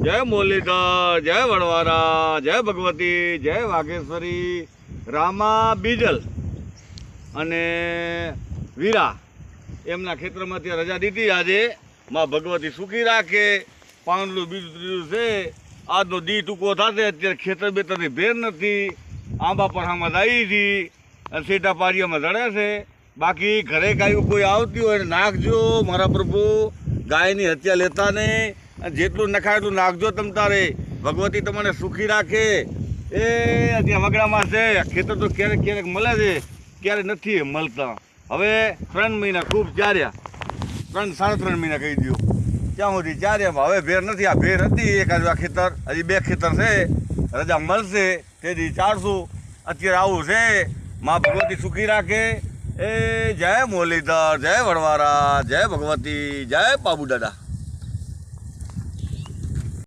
જય મુરલીધર, જય વડવારા, જય ભગવતી, જય વાઘેશ્વરી, રામા બીજલ અને વીરા એમના ખેતરમાં ત્યાં રજા દીધી. આજે માં ભગવતી સુખી રાખે. પાંદડું બીજું ત્રીજું છે. આજનો દી ટૂંકો થશે. અત્યારે ખેતર બેતરની ભેર નથી. આંબા પરહામાં આવી હતી અને સીટા પારિયામાં જડે છે. બાકી ઘરે ગાયું કોઈ આવતી હોય નાખજો મારા પ્રભુ. ગાયની હત્યા લેતા નહીં. અને જેટલું નખાય એટલું નાખજો તમ તારે. ભગવતી તમને સુખી રાખે. એ ત્યાં વગડામાં છે. ખેતર તો ક્યારેક ક્યારેક મળે છે, ક્યારેક નથી મળતા. હવે 3 મહિના ખૂબ ચાર્યા. 3-3.5 મહિના કહી દો ત્યાં સુધી ચાર્યા. હવે ભેર નથી. આ ભેર હતી એકાદ આ ખેતર, હજી 2 ખેતર છે. રજા મળશે તેથી ચારશું. અત્યારે આવું છે. માં ભગવતી સુખી રાખે. એ જય મુરલીધર, જય વડવારા, જય ભગવતી, જય બાબુ દાદા.